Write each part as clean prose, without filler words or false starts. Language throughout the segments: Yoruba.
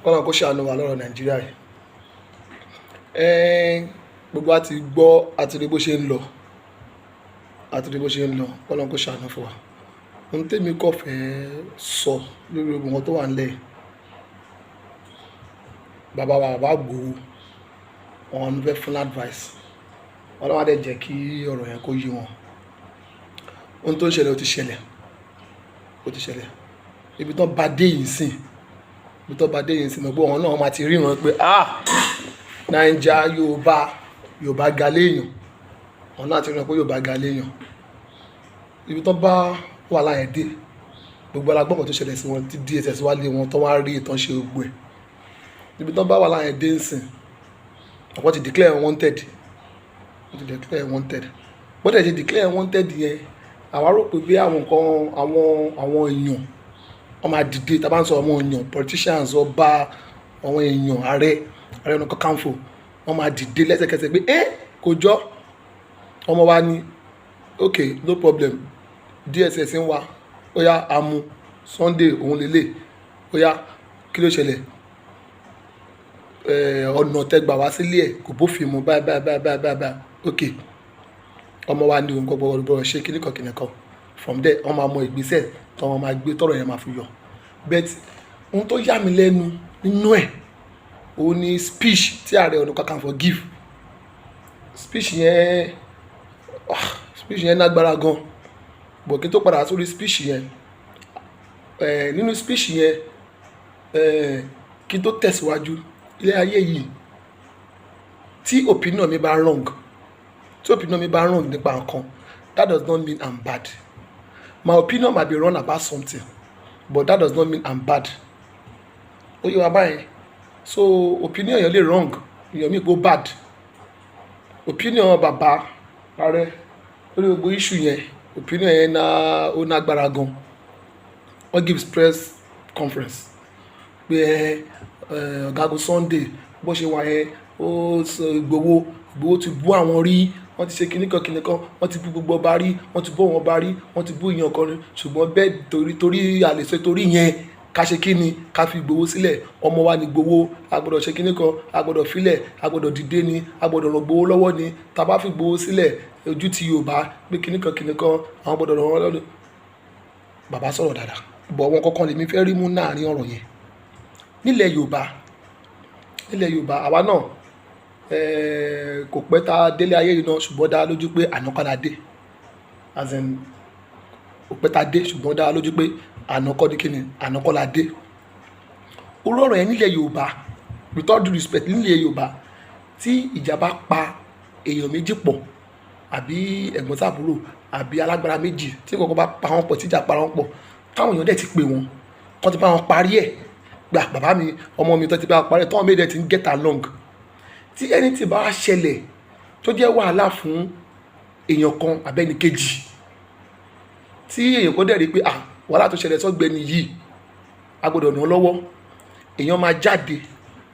kọ́nà kó ṣàánú wa lọ́rọ̀ Nàìjíríà yìí. Gbogbo wa ti gbọ́ àti rí bó ṣe ń lọ kọ́nà kó ṣàánú fún wa. Ohun tèmi kọ̀ fẹ́ sọ lórí gbogbo nǹkan tó wà nílẹ̀ yìí, bàbá Ìgbòho wọn fẹ́ fún advice, wọn lọ́wọ́ dẹ̀ jẹ́ kí ọ̀rọ̀ yẹn kó yé wọn. Ohun tó ń ṣẹlẹ̀ ó ti ṣẹlẹ̀ ibi tó bá dé yìí sìn mọ̀ pé àwọn náà máa ti ríran pé Naija Yorùbá ga léèyàn, àwọn náà ti ríran pé Yorùbá ga léèyàn. Ibi tó bá wà láyé dé gbogbo alágbọ́n tó ṣẹlẹ̀ sí wọn tí DSS wá lé wọn tó wá rí ìtàn ṣe gbogbo ẹ̀. Ibi tó bá wà láyé dé ń sìn wọ́n ti declare wanted, bọ́dẹ̀ ṣe declare wanted yẹn àwa rò pé bí àwọn èèyàn wọ́n máa dìde. Tá bá ń sọ àwọn èèyàn politicians, ọba, àwọn èèyàn ààrẹ Ọ̀nà Kakanfò wọ́n máa dìde lẹ́sẹ̀kẹsẹ̀ pé kò jọ ọmọ wa ni, ok no problem, DSS ń wá, ó yá amú Sunday òun lélẹ̀, ó yá kí ló ṣẹlẹ̀, ọ̀nà tẹgbà wá sílé ẹ̀ kò bófin mu báyìí, ok ọmọ wa ni òun kò gbọdọ̀ ṣe kíníkan from there wọ́n máa mọ ìgbésẹ̀ tí wọ́n máa gbé tọ́rọ̀ yẹn máa fi yọ. But ohun tó yà mí lẹ́nu nínú ẹ̀ òun ni speech tí ààrẹ Ọ̀nà Kakanfò give. Speech yẹn lágbára gan, bọ̀ kí n tó padà sórí speech yẹn, nínú speech yẹn kí n tó tẹ̀síwájú, ilé ayé yìí tí opinion mi bá wrong nípa nǹkan, that does not mean I'm bad. My opinion might be wrong about something, but that does not mean I'm bad. Ó yẹ wá báyìí. So opinion yẹn lè wrong, èèyàn mi go bad. Opinion bàbá ààrẹ lórí gbogbo issue yẹn, opinion yẹn ó nágbára gan. Wọ́n give press conference pé ọ̀gágun Sunday bó ṣe wà yẹn ó sọ Ìgbòho ti bú àwọn rí, wọ́n ti ṣe kíníkan wọ́n ti bú gbogbo ọba rí, wọ́n ti bú àwọn ọba rí, wọ́n ti bú èèyàn kan rí, ṣùgbọ́n bẹ́ẹ̀ torí àlèṣe torí yẹn ká ṣe kíni ká fi Ìgbòho sílẹ̀. Ọmọ wa ni Ìgbòho, a gbọ́dọ̀ ṣe kíníkan, a gbọ́dọ̀ filẹ̀, a gbọ́dọ̀ dìde ni, a gbọ́dọ̀ ràn Ìgbòho lọ́wọ́ ni. Tá bá fi Ìgbòho sílẹ̀ ojú ti Yorùbá pé kíníkan àwọn gbọ́dọ̀ ràn wọ́n lọ́wọ́. Bàbá sọ̀rọ̀ dáadáa, bọ̀ wọn kọ́kọ́ lèmi fẹ́ rí mú láàrin ọ̀rọ̀ yẹn. Nílẹ̀ Yorùbá àwa náà kò pẹ́ tá délé ayé yìí náà, ṣùgbọ́n dá lójú pé àná kọ́ la dé, as in kò pẹ́ tá dé ṣùgbọ́n dá lójú pé àná kọ́ la dé. Orú ọ̀rọ̀ yẹn nílẹ̀ Yorùbá, with all due respect, nílẹ̀ Yorùbá tí ìjà bá pa èèyàn méjì pọ̀ àbí ẹ̀gbọ́n sàbúrò àbí alágbára méjì tí kòkó bá pa wọ́n pọ̀, tíjà pa wọ́n pọ̀, táwọn èèyàn dẹ̀ ti pè wọ́n, kọ́ ti bá wọn parí ẹ̀, gbà bàbá mi ọmọ mi tó ti bá wọn parí ẹ̀, tọ́wọ́n méjì dẹ̀ ti ń get along. Tí ẹni tí bá ṣẹlẹ̀ tó jẹ́ wàhálà fún èèyàn kan àbẹ́ni kejì, tí èèyàn kò dẹ̀ rí pé wàhálà tó ṣẹlẹ̀ sọ́gbẹ́ni yìí a gbọ́dọ̀ ràn án lọ́wọ́, èèyàn máa jáde,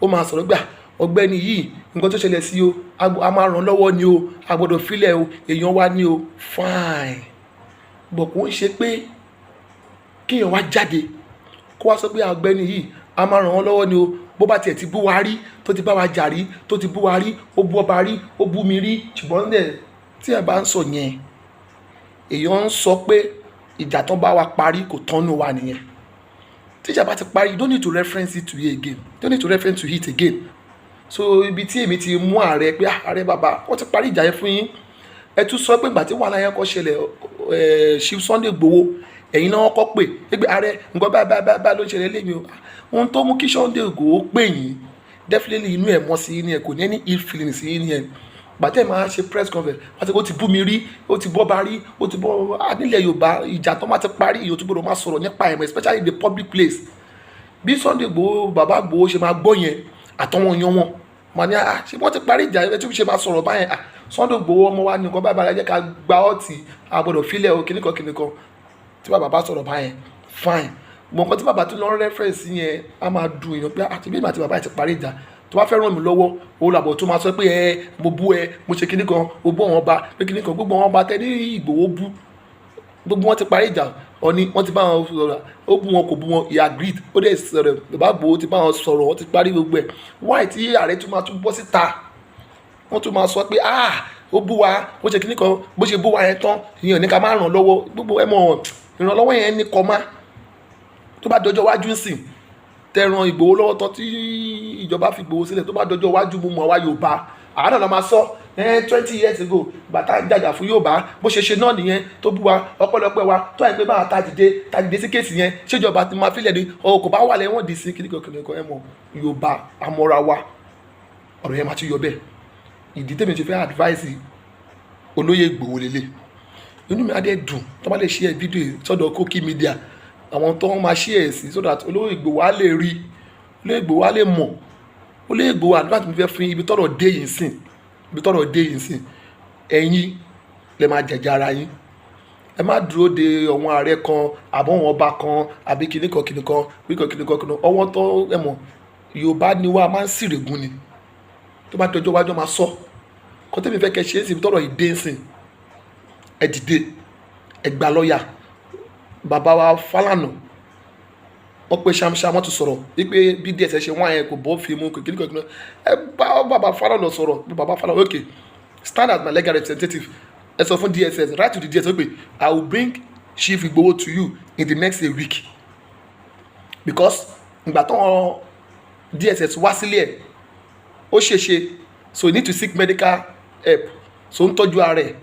ó máa sọ̀rọ̀ gbà ọ̀gbẹ́ni yìí nǹkan tó ṣẹlẹ̀ sí o, a máa ràn án lọ́wọ́ ni o, a gbọ́dọ̀ filẹ̀ o, èèyàn wá ní o, fine. Bọ̀ kò ń ṣe pé kí èèyàn wá jáde kó wá sọ pé ọ̀gbẹ́ni yìí a máa ràn án lọ́wọ́ ni o, bó bá tiẹ̀ ti bú wa rí, tó ti bá wa jà rí, tó ti bú wa rí, ó bú ọba rí, ó bú mi rí, ṣùgbọ́n tí ẹ bá ń sọ yẹn, èèyàn ń sọ pé ìjà tán bá wa parí kò tọ́nu wa nìyẹn. Tí ìjà bá ti parí, you don't need to reference it to it again. So ibi tí èmi ti mú ààrẹ pé ààrẹ bàbá wọ́n ti parí ìjà yẹn fún yín, ẹ tún sọ pé ìgbà tí wàhálà yẹn kọ́ ṣẹlẹ̀, Chief Sunday Igboho ẹ̀yin náà kọ́ pé ààrẹ nǹkan báyìí ló ṣẹlẹ̀ lẹ́mi o. Ohun tó mú kí Sunday Igboho pè yín, definitely inú ẹ̀ mọ́ sí yín ni ẹ̀, kò ní any ill feeling sí yín ni ẹ̀. Gbàtẹ́ máa ṣe press conference wọ́n ti kó ti bú mi rí, ó ti bọ́ ba rí, ó ti bọ́ nílẹ̀ Yorùbá ìjà tó máa ti parí, èyí tó gbọdọ̀ máa sọ̀rọ̀ nípa ẹ̀mọ́, especially in the public place. Bí Sunday Igboho bàbá Igboho ṣe máa gbọ́ yẹn àtọwọn yan wọn mà ní ṣé wọ́n ti parí ìjà ẹ̀ tí wọ́n ṣe máa sọ̀rọ̀ báyẹn Sunday Igboho ọmọ wa ní nǹkan báyìí jẹ́ ká gba ọtí, a gbọ́dọ̀ filẹ̀ o kíníkan tí bàbá bá sọ̀rọ̀ báyẹn fine. Mọ̀ nǹkan tí bàbá tó lọ reference yẹn a máa dùn èèyàn pé àti bí màtí bàbá yẹn ti parí ìjà tó bá fẹ́ ràn mí lọ́wọ́ ó làbọ̀ tó máa sọ pé mo bú mo ṣe kíníkan, mo bú àwọn ọba pé kíníkan, gbogbo àwọn ọba tẹ́ ní Ìgbòho bú gbogbo wọn ti parí ìjà, ọ̀ní wọ́n ti bá wọn sọ̀rọ̀ ó bú wọn kò bú wọn he agreed ó dẹ̀ sọ̀rọ̀ bàbá Ìgbòho ti bá wọn sọ̀rọ̀ wọ́n ti parí gbogbo ẹ̀ why tí ààrẹ tún máa tún bọ́ síta wọ́n tún máa sọ pé ó bú wa bó ṣe kíní kan bó ṣe bú wa yẹn tán ìyẹn ò ní ká má ràn lọ́wọ́ gbogbo ẹ̀ mọ̀ ìrànlọ́wọ́ yẹn ní kọ́ má tó bá dọjọ́ wájú sìn tẹ̀ràn Ìgbòho lọ́wọ́ tán tí ìjọba fi Ìgbòho sílẹ̀ tó bá dọjọ́ wájú mú mọ́ àwa Yorùbá àádọ́ la máa sọ 20 years ago bàtà jàjà fún Yorùbá bó ṣe ṣe náà nìyẹn tó bú wa ọpẹ́lọpẹ́ wa tó àìpé bá tajìdé sí kéèsì yẹn ṣèjọba ti máa fílẹ̀ ní kò bá wà lẹ́wọ̀n dì sí kíníkan ẹ̀ mọ̀ Yorùbá amọ́ra wa ọ̀rọ̀ yẹn máa ti yọ bẹ́ẹ̀ ìdí tèmi ti fẹ́ advice olóyè Ìgbòho lélẹ̀ inú mi á dẹ̀ dùn tó bá lè share fídíò sọ́dọ̀ Koiki Media àwọn tó máa share sí so that olóyè Ìgbòho á lè rí olóyè Ìgbòho á lè mọ̀ olóyè Ìgbòho advice mi fẹ́ fún ibi tọ́rọ̀ dé yìí sìn ẹ̀yin lè máa jẹ̀jẹ̀ ara yín ẹ má dúró de ọ̀wọ́n ààrẹ kan àbọ̀wọ̀n ọba kan àbí kìnìkan ọwọ́ tó ẹ mọ̀ Yorùbá ni wá máa ń sìrègùn ni tó bá dọjọ́ wájú máa sọ kọ́ tẹ́mi fẹ́ kẹ́ ṣe é sí ibi tọ́rọ̀ yìí dé sìn ẹ dìde ẹ gba lọ́ọ̀yà bàbá wa Fálànà wọ́n pe ṣamṣam wọ́n ti sọ̀rọ̀ wípé bí DSS ṣe wọ́n yẹn kò bọ́ fíìmù kìnìkan ẹ bá bàbá Fálànà sọ̀rọ̀ bàbá Fálànà okay stand as my legal representative ẹ sọ fún DSS write to the DSS pé I will bring Chief Igboho to you in the next week because ìgbà tó DSS wá sílé ẹ̀ ó ṣeéṣe so you need to seek medical help so ń tọ́jú ara ẹ̀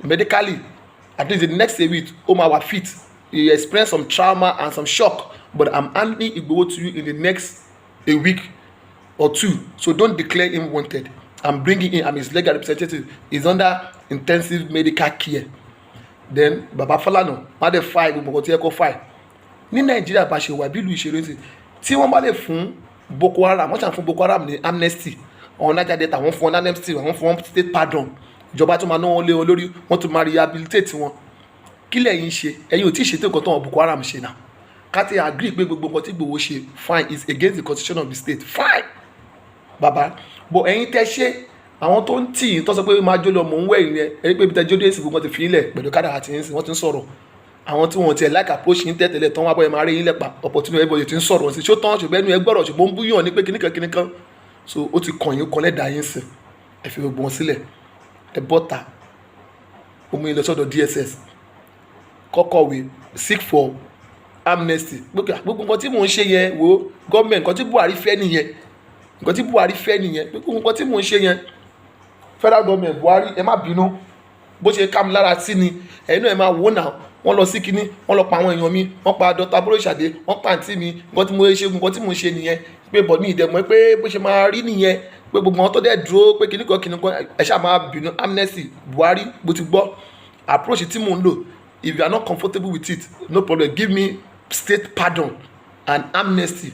medically at least in the next week ó máa wà fit he experience some trauma and some shock but I'm handing Igboho to you in the next a week or two so don't declare him wanted I'm bringing in I'm his legal representative he's under intensive medical care then baba Falana wọ́n á dẹ̀ file gbogbo tí ẹ kọ́ file ní Nàìjíríà bá ṣe wà bí ìlú ìṣeré sí tí wọ́n bá lè fún Boko Haram wọ́n ṣàn fún Boko Haram ní amnesty ọ̀hún Niger Delta wọ́n fún wọn amnesty wọ́n fún wọn state pardon ìjọba tó máa ná wọn lé wọn lórí wọ́n tún máa rehabilitate wọn kí lẹ́yìn ṣe ẹ̀yin ò tí ì ṣètò nǹkan tó wọn Boko Haram ṣe náà káti agree pé gbogbo nǹkan tí Igboho ṣe fine is against the constitution of the state fine baba but ẹ̀yin tẹ́ ṣe àwọn tó ń tì í tó sọ pé máa jó lọ mò ń wẹ̀ ìyẹn ẹ̀rí pé ibi tẹ́ jó dé ìsìnkú wọn ti fi ilẹ̀ pẹ̀lú kádà àti ìsìn wọ́n ti ń sọ̀rọ̀ àwọn tí wọ́n ti like approach yín tẹ́tẹ̀lẹ̀ tán wá bọ́ ẹ máa rí yín lẹ́pa opportunity everybody ti ń sọ̀rọ̀ sí ṣó tán ṣùgbọ́n ẹnu ẹ gbọ́rọ̀ ṣùgbọ́n ń búyàn ní pé kíníkan so ó ti kàn yín kan lẹ́dàá yín sìn ẹ fi gbogbo wọn sílẹ̀ ẹ bọ́ta omi ilẹ̀ sọ́dọ̀ DSS kọ́kọ́wé seek for amnesty gbogbo nǹkan tí mò ń ṣe yẹn wo gọ́ọ̀mẹ̀ntì nǹkan tí Buhari fẹ́ nìyẹn gbogbo nǹkan tí mò ń ṣe yẹn federal government Buhari ẹ má bínú bó ṣe ká mi lára sí ni ẹ̀yin náà ẹ máa wò náà wọ́n lọ sí kinní wọ́n lọ pa àwọn èèyàn mi wọ́n pa Dr. Bolosade wọ́n pa àǹtí mi nǹkan tí mo ṣe nìyẹn pé bọ̀ ní ìdẹ̀mọ́ pé bó ṣe máa rí nìyẹn pé gbogbo wọn tó dẹ̀ dúró pé kinní kan ẹ ṣáà máa bínú amnesty Buhari bó ti gbọ́ approach tí mò ń lò if you are not comfortable with it no problem give me state pardon and amnesty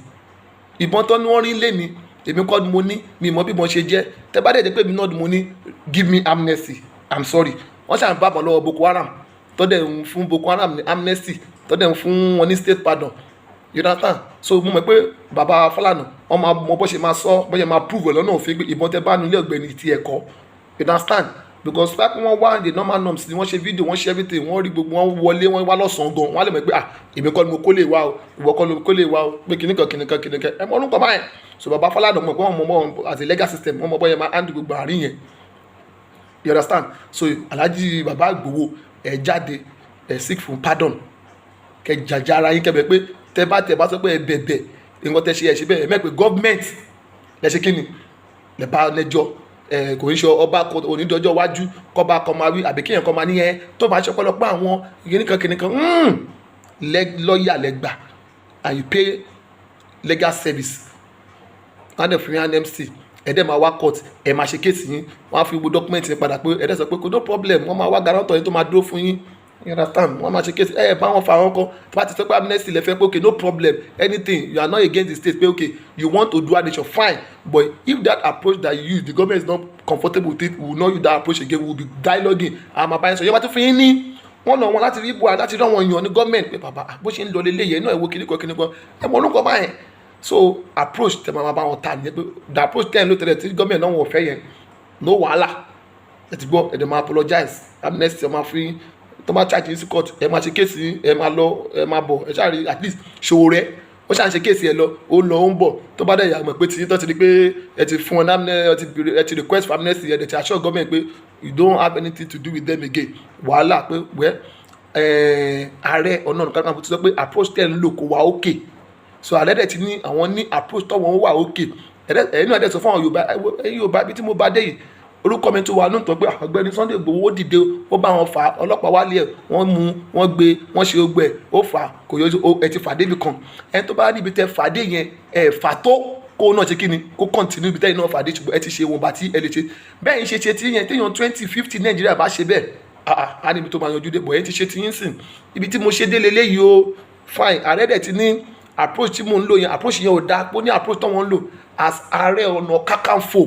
ìbọn tó ní wọ́n rí lé mi èmi kọ́ ni mo ní mi mọ bí mo ṣe jẹ́ tẹ́ bá dẹ̀ jẹ́ pé mi náà ni mo ní give me amnesty I'm sorry wọ́n ṣàn bá bọ̀ lọ́wọ́ Boko Haram tọ́dẹ̀ ń fún Boko Haram ní amnesty tọ́dẹ̀ ń fún wọn ní state pardon you understand so mo mọ̀ pé baba Falana wọ́n máa mọ bó ṣe máa sọ bó ṣe máa prove lọ́nà òfin pé ìbọn tẹ́ bá nílé ọ̀gbẹ́ni ti ẹ̀kọ́ you understand because like wọ́n wá the normal norms ni wọ́n ṣe video wọ́n ṣe everything wọ́n rí gbogbo wọn wọlé wọ́n wá lọ́sàn-án gan wọ́n á lè mọ̀ pé èmi kọ́ ni mo kó lè wá o ìwọ kọ́ ni mo kó lè wá o pé kìnìkan ẹ mọ orúkọ báyẹn so baba Falana mọ̀ pé wọ́n mọ̀ as a legal system wọ́n mọ̀ bọ́ yẹn máa handle gbogbo àárín yẹn you understand so Alhaji baba Igboho ẹ jáde ẹ seek for pardon kẹ jàjà ara yín kẹbẹ pé tẹ bá sọ pé ẹ bẹ̀bẹ̀ nǹkan tẹ ṣe ẹ ṣe bẹ́ẹ̀ ẹ mọ̀ pé government lẹ ṣe kí ni lẹ bá lẹ́jọ́ kò ń ṣe ọba onídọ́jọ́ iwájú kọba kan máa wí àbí kéèyàn kan máa ní ẹ tó máa ṣe ọ̀pọ̀lọpọ̀ àwọn kìnìkan lọ́ọ̀yà lẹ́gbà and you pay legal service and if you are MC ẹ̀dẹ̀ máa wá court ẹ̀ máa ṣe kéèsì yín wọ́n á fi gbogbo document yín padà pé ẹ̀dẹ̀ sọ pé kò no problem wọ́n máa wá guarantor yín tó máa dúró fún yín you understand wọ́n máa ṣe kéèsì bá wọn fa àwọn kan tó bá ti sọ pé amnesty lè fẹ́ pé okay no problem anything you are not against the state pé okay you want to do addition fine but if that approach that you use the government is not comfortable with it we will not use that approach again we will be dialoguing àwọn àbáyé sọ yọba tó fi yín ní wọ́n lọ wọn láti rí Buhari láti rí àwọn èèyàn ní gọ́ọ̀mẹ̀ntì pé bàbá bó ṣe ń lọ lélẹ́yẹ náà ẹ̀wọ́ kìnnìkan ẹ̀ mọ orúkọ báyẹn so approach tẹ máa bá wọn ta nìyẹn pé the approach tẹ̀ ń lò tẹ̀lé tí gọ́ọ̀mẹ̀ntì náà wọ̀ fẹ́ yẹn no wàhálà ẹ ti gbọ́ ẹ̀dẹ̀ máa apologize amnesty ọmọ fún tó bá charge sí court ẹ máa ṣe kéèsì ẹ máa lọ ẹ máa bọ̀ ẹ ṣáà rí at least ṣòwò rẹ ó ṣáà ń ṣe kéèsì ẹ lọ ó ń bọ̀ tó bá dẹ̀ yà mọ̀ pé tí tó ti di pé ẹ ti fún wọn ẹ ti request for amnesty ẹ ti assure government pé you don't have anything to do with them again wàhálà pé wẹ́ ààrẹ ọ̀nà kakanfò ti sọ pé approach tẹ̀ ń lò kó wà okay so ààrẹ dẹ̀ ti ní àwọn ní approach tọ̀ wọ́n wà okay ẹ̀yin náà dẹ̀ sọ fún àwọn Yorùbá bí tí mo bá dé yìí orúkọ mi tó wà lóòótọ́ pé Ọ̀gbẹ́ni Sunday Igboho ó dìde ó bá wọn fà á ọlọ́pàá wálé ẹ̀ wọ́n mú wọ́n gbé wọ́n ṣe ogbẹ́ ó fà á kò yọ ẹ ti fà débi kan ẹni tó bá níbi tẹ fà dé yẹn ẹ fà tó kó náà ṣe kí ni kó kọ́ntínú ibi tẹ́yìn náà fà dé ṣùgbọ́n ẹ ti ṣe wọn bá tí ẹ lè ṣe bẹ́ẹ̀ ń ṣe tí yẹn téèyàn 20-50 Nàìjíríà bá ṣe bẹ́ẹ̀ á níbi tó máa yanjú dé bọ̀ ẹ ti ṣe ti yín sìn ibi tí mo ṣe dé leléyìí o fine ààrẹ dẹ̀ ti ní approach tí mò ń lò yẹn approach yẹn ò dáa pé ó ní approach tó wọ́n ń lò as Ààrẹ Ọ̀nà Kakanfò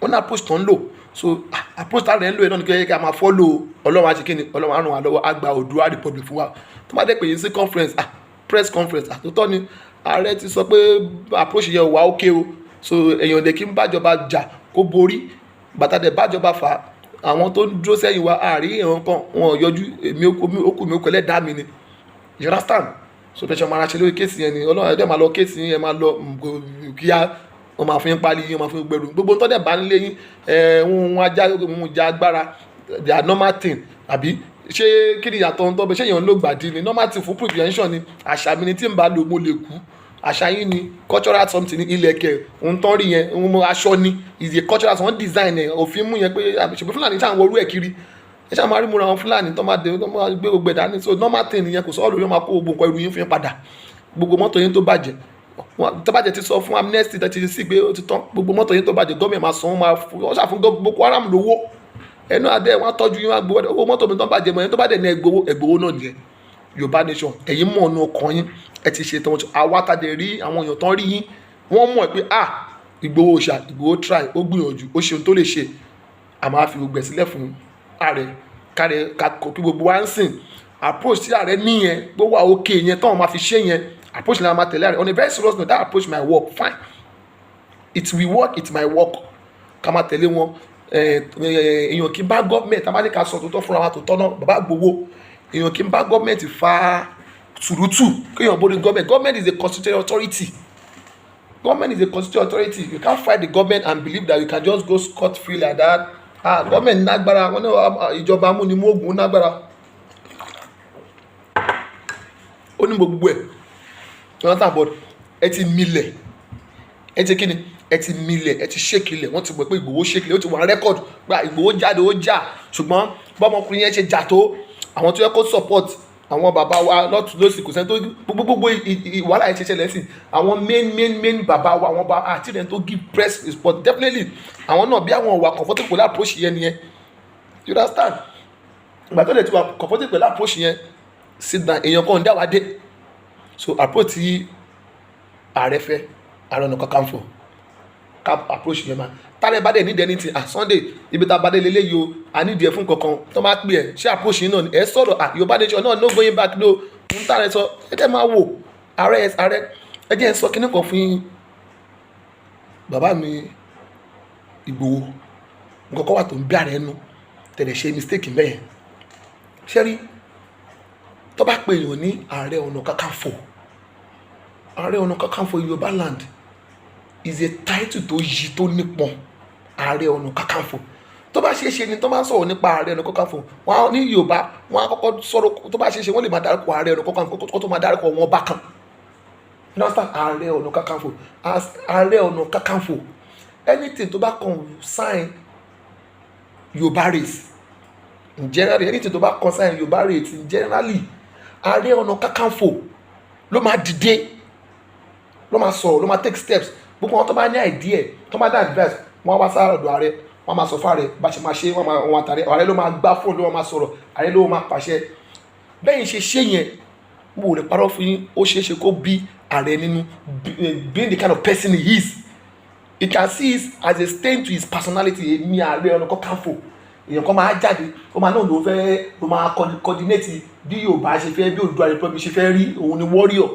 ó ní approach tó ń lò so approach tá a rẹ̀ ń lò yẹn náà ni kí a máa follow Ọlọ́run á ṣe kí ni Ọlọ́run á ràn wá lọ́wọ́ á gba Oòduà Republic fún wa tó bá dé pé yín sí conference press conference àtúntọ́ ni ààrẹ ti sọ pé approach yẹn ò wá okay o so èèyàn lè kí n bájọba jà kó borí bàtà dẹ̀ bájọba fà àwọn tó ń dúró sẹ́yìn wa àárí èèyàn kan wọn ò yọjú èmi okùn mi okùn ẹlẹ́dàá mi ni you understand so pẹ̀sẹ̀ máa ṣe lórí kéèsì yẹn ni Ọlọ́run ẹ̀dẹ̀ máa lọ kéèsì yẹn máa lọ kíá wọ́n máa fi ń pálí yín wọ́n máa fi ń gbẹrù gbogbo tó dẹ̀ bá nílé yín wọn ajá wọn ja agbára their normal thing àbí ṣé kí ni ìyàtọ̀ ń tọ́bẹ̀ ṣé èèyàn ló gbàdí ni normal thing fún prevention ni àṣà mi ni tí n bá lò mo lè kú àṣà yín ni cultural something ní ilẹ̀kẹ̀ ohun tán rí yẹn ohun aṣọ ni is a cultural something design ẹ̀ òfin mú yẹn pé ṣùgbọ́n Fúlàní ṣáà ń wọrú ẹ̀ kiri ẹ ṣáà máa rí múra wọn Fúlàní tó máa gbé gbogbo ẹ̀dá ní so normal thing yẹn kò sọ ọ́ lórí wọn máa kó gbogbo nǹkan irú yín fi padà gbogbo mọ́tò yín tó bàjẹ́ tọ́bàjẹ́ ti sọ fún amnesty tó ti sí pé ó ti tán gbogbo mọ́tò yín tó bàjẹ́ gọ́ọ̀mẹ̀ máa san wọ́n ṣàfún Boko Haram lówó ẹnu adé wọn tọ́jú yín wọn gbowó owó mọ́tò mi tó bàjẹ́ mọ́ ẹni tó bá dẹ̀ ní ẹgbowó náà nìyẹn Yorùbá nation ẹ̀yin mọ̀ ọ̀nà ọkàn yín ẹ ti ṣe tán àwa tàdé rí àwọn èèyàn tán rí yín wọ́n mọ̀ pé Ìgbòho ṣá Ìgbòho try ó gbìyànjú ó ṣe ohun tó lè ṣe àmọ́ a fi gbogbo ẹ̀ sílẹ̀ fún ààrẹ kí gbogbo wa ń sìn approach tí ààrẹ níyẹn gbówó òkè yẹn táwọn máa fi ṣe yẹn approach na ma tẹ̀lé on a very serious note that approach my work fine it will work it might work ká máa tẹ̀lé wọn èèyàn kí n bá gọ́ọ̀mẹ̀ntì abájẹ́ ká sọ tòótọ́ fúnra wa tòótọ́ náà bàbá Ìgbòho èèyàn kí n bá gọ́ọ̀mẹ̀ntì fa sùrùtù kéèyàn borí government is a constitutional authority government is a constitutional authority you can't fight the government and believe that you can just go scot free like that government nágbára wọn ní ìjọba amúnimóògùn nágbára ó ní gbogbo ẹ̀ Jonathan Bod ẹ ti milẹ̀ ẹ ti kíni ẹ ti milẹ̀ ẹ ti ṣèkìlẹ̀ wọ́n ti gbọ́ pé Ìgbòho ṣèkìlẹ̀ ó ti wà rẹ́kọ̀d gba Ìgbòho jáde ó jà ṣùgbọ́n bọ́mọkùnrin yẹn ṣe jà tó àwọn tó yẹ kó support àwọn bàbá wa lọ́tún lọ́sì kò sẹ́ni tó gbogbo wàhálà yẹn ṣe ṣẹlẹ̀ sí àwọn main bàbá wa àwọn bàbá àti ìrìn tó give press report definitely àwọn náà bí àwọn wà comfortable pẹ̀lú approach yẹn nìyẹn you understand ìgbà tó lè ti wà comfortable pẹ̀lú approach yẹn sit down èèyàn kan ń dá wa dé so approach tí ààrẹ fẹ́ Ààrẹ Ọ̀nà Kakanfò ká approach yẹn máa tálẹ̀ bá dẹ̀ nídìí ẹni tí Sunday ibi tá a bá dé lélẹ́yìí o ànídìí ẹ̀ fún kankan tó máa pè ẹ̀ ṣé approach yìí náà ẹ̀ sọ̀rọ̀ Yorùbá nation náà no going back no ń tààrẹ sọ ẹ jẹ́ máa wò ààrẹ ẹ jẹ́ ń sọ kíní kan fún yín bàbá mi Ìgbòho nǹkan kan wà tó ń bí ààrẹ nu tẹ̀lé ṣe mistake mẹ́yẹn ṣẹ́rí tó bá pè èèyàn ní Ààrẹ Ọ̀nà Kakanfò Ààrẹ Ọ̀nà Kakanfò Yorùbá land is a title tó yí tó nípọn Ààrẹ Ọ̀nà Kakanfò tó bá ṣe é ṣe ni tó máa ń sọ̀rọ̀ nípa Ààrẹ Ọ̀nà Kakanfò wọn ní Yorùbá wọn á kọ́kọ́ sọ̀rọ̀ tó bá ṣe é ṣe wọ́n lè máa dárúkọ Ààrẹ Ọ̀nà Kakanfò kó tó máa dárúkọ wọn bákan Ààrẹ Ọ̀nà Kakanfò Ààrẹ Ọ̀nà Kakanfò anything tó bá concern Yorùbá race in general anything tó bá concern Yorùbá race in generally Ààrẹ Ọ̀nà Kakanfò ló máa dìde ló máa sọ̀rọ̀ ló máa take steps gbogbo wọn tó bá ní idea tó bá ní advice wọn wá sára ọ̀dọ̀ ààrẹ wọn máa sọ fún ààrẹ bá ṣe máa ṣe wọn àtàrẹ ààrẹ ló máa gbá fóònù ló máa sọ̀rọ̀ ààrẹ ló máa pàṣẹ bẹ́ẹ̀ ṣe ṣe yẹn mo ò lè parọ́ fún yín ó ṣeé ṣe kó bí ààrẹ nínú being the kind of person he is you can see it as a stain to his personality èmi Ààrẹ Ọ̀nà Kakanfò èèyàn kan máa jáde ó máa náà ló máa coordinate bí Yorùbá ṣe fẹ́ bí Oòduà Republic ṣe fẹ́ rí òun ni warrior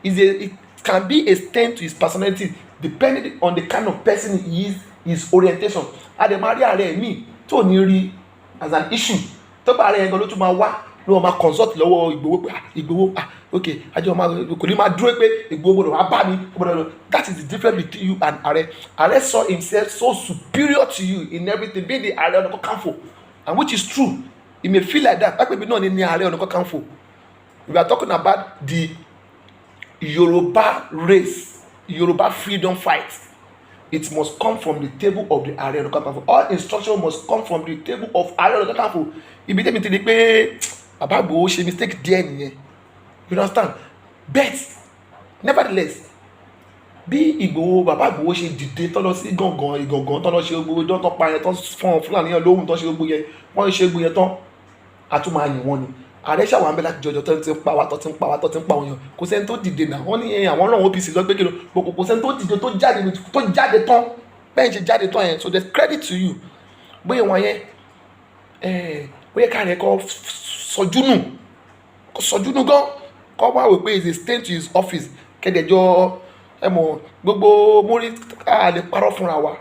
it can be a stain to his personality depending on the kind of person he is his orientation ademari ààrẹ mi tó ní rí as an issue tó bá ààrẹ yẹn gan ló tún máa wá ló máa consult lọ́wọ́ Ìgbòho pé Ìgbòho ok àjọ máa kò ní máa dúró pé Ìgbòho gbọdọ̀ wá bá mi gbọdọ̀. That is the difference between you and ààrẹ. Ààrẹ saw himself so superior to you in everything, being the Ààrẹ Ọ̀nà Kakanfò, and which is true. It may feel like that. Lápẹ̀bí náà ni Ààrẹ Ọ̀nà Kakanfò. We are talking about the Yoruba race, Yoruba freedom fight. It must come from the table of the Ààrẹ Ọ̀nà Kakanfò. All instruction must come from the table of Ààrẹ Ọ̀nà Kakanfò. Ibi tẹ́mi ti di pé bàbá Ìgbòho ṣe mistake díẹ̀ nìyẹn. You understand? But nevertheless, bí Ìgbòho bàbá Ìgbòho ṣe dìde tọ́ lọ sí Ìgàngán tọ́ lọ ṣe gbogbo tọ́ pa yẹn tọ́ fún Fúlàní yẹn lóhùn tọ́ ṣe gbogbo yẹn wọ́n ṣe gbogbo yẹn tán àtúmọ̀ àyìn wọn ni. Ààrẹ ṣàwọn àmì láti jọjọ tó ti ń pa wá tó ti ń pa wá tó ti ń pa wọn yàn, kò sẹ́ni tó dìde náà. Wọ́n ní àwọn náà OPC lọ gbé kí ló kò sẹ́ni tó dìde tó jáde tán bẹ́ẹ̀ ṣe jáde tán yẹn. So there's credit to you. Bóyá wọn yẹn bóyá káàrẹ̀ kọ́ sọjú nù gan kọ́ wá wò pé is a stain to his office kẹ́dẹ̀jọ́ gbogbo mórí ká lè parọ́ fúnra wa